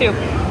too.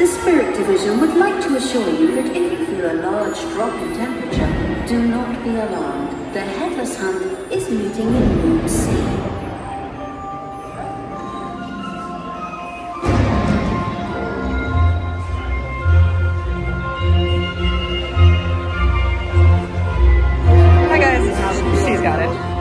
The Spirit Division would like to assure you that if you feel a large drop in temperature, do not be alarmed. The Headless Hunt is meeting in Room C. Hi guys, she's got it.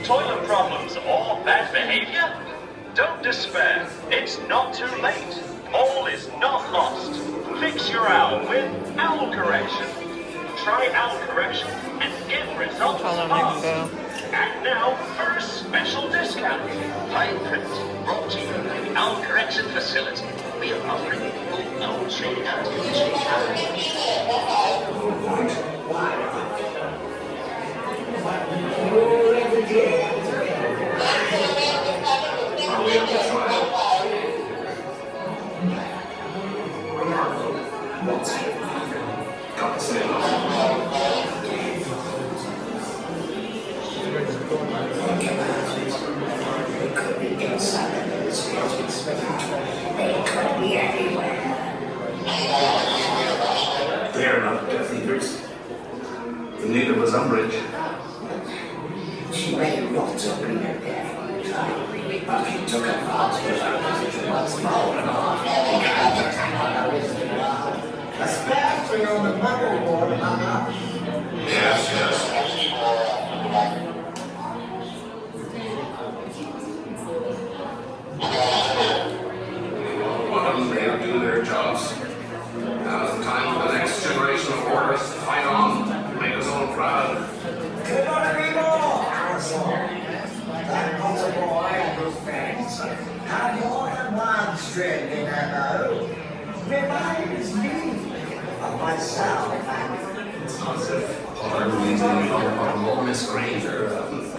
Toilet problems or bad behavior? Don't despair. It's not too late. All is not lost. Fix your owl with owl correction. Try owl correction and get results fast. Act now for a special discount. Fine print brought to you by the Owl Correction Facility. We are offering full owl training They're not Death Eaters. Neither was Umbridge. She may not have been a Death Eater, but he took advantage of her position once more and on. Especially on the bubble board, Yes, yes. They'll do their jobs. Now's the time for the next generation of orders to fight on, make us all proud. could not agree more, Harrison. That Potter boy and his friends have more than one string in their bow. Reminds me of myself and As if Potter believes in or Miss Granger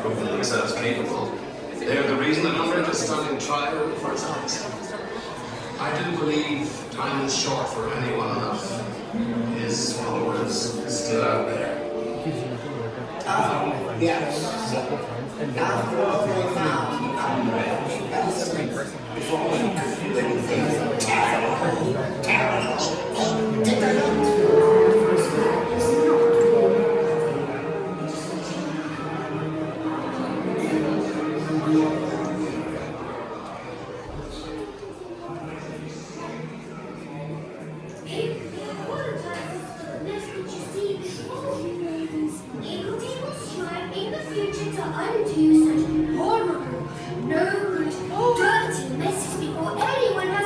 proving themselves capable. They're the reason that Umbridge is standing trial for its eyes. I do believe time is short for anyone enough. His followers still out there. oh, yes. After all they found Umbridge, before he could do anything terrible, did they not? Undo such horrible, no good, dirty messes before anyone has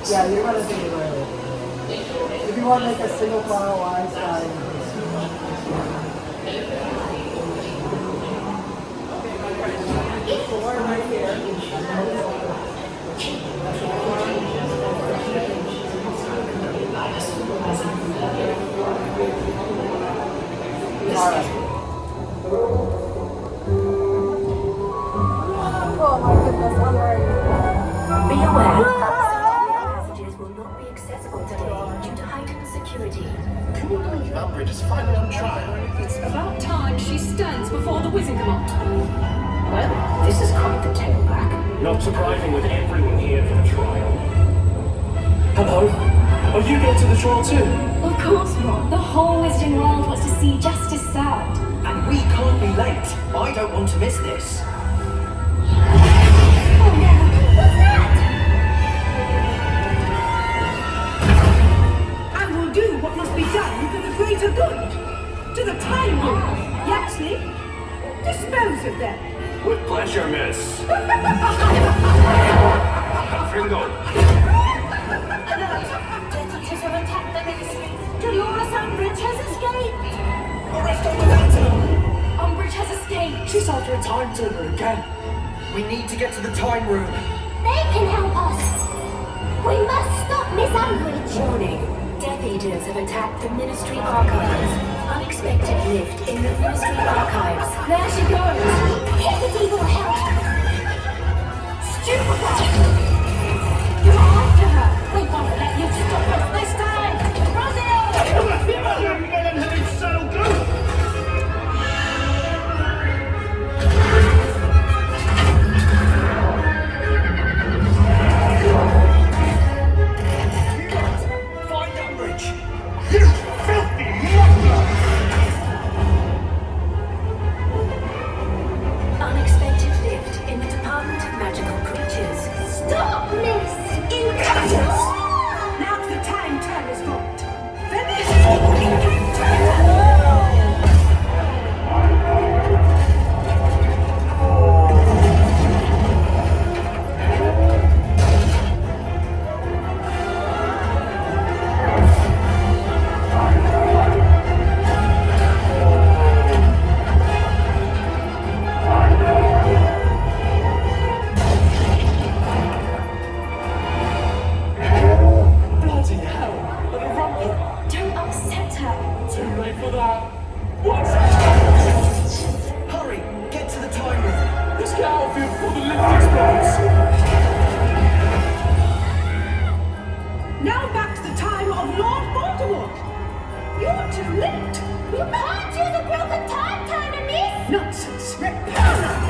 Yeah, you're gonna think about it. If you want like a single file line style. Four right here. Alright. Oh my goodness, I'm ready. Be aware, passages will not be accessible today due to heightened security. Can you believe Umbridge is finally on trial? It's about time she stands before the Wizard Court. Well, this is quite the tailback. Not surprising with everyone here for the trial. Hello? Are you going to the trial too? Of course, Ron. The whole Wizarding world wants to see justice served. And we can't be late. I don't want to miss this. Oh no! What's that? I will do what must be done for the greater good. To the time room. Yaxley, dispose of them. With pleasure, miss. Fringo. Detonators have attacked the ministry. Dolores Umbridge has escaped. Arrest on the lantern! Umbridge has escaped. She's after a time turner again. We need to get to the time room. They can help us. We must stop Miss Umbridge. Warning, Death Eaters have attacked the Ministry Archives. Unexpected lift in the Ministry Archives. There she goes. Hesitate will help. Stupefy. You're after her. We won't let you stop us this time. Brazil! Find Umbridge! You filthy monster! Unexpected lift in the Department of Magical Creatures. Stop, miss! Incompetence! Now's the time turner's fault. Finish! Bloody hell! Let her run her! Don't upset her. Too late for that! What? Hurry! Get to the time room! Let's get out of here before the lift explodes! Now back to the time of Lord Voldemort. You're too late. You can't use a broken time turner, miss. Nonsense. Repellent.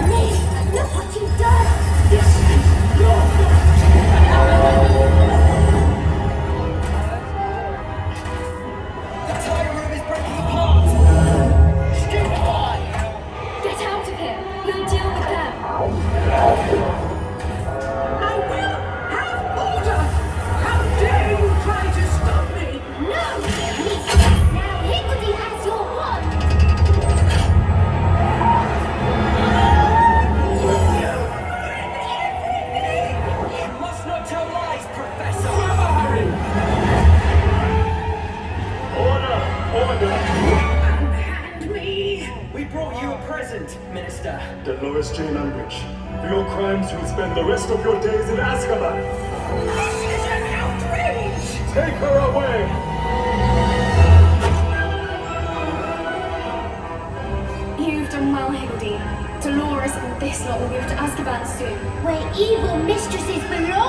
Miss, look what you've done. This is your fault. The time room is breaking apart! Stupefy! Get out of here. We'll deal with them. I will have order. How dare you try to stop me? No. Now Higgledy has your wand. You must not tell lies, Professor! Order! Order! Unhand me. We brought you a present, Minister. Dolores Jane Umbridge, for your crimes you will spend the rest of your days in Azkaban! This is an outrage. Take her away! You've done well, Higgledy. Dolores and this lot will be able to Azkaban soon. Where evil mistresses belong.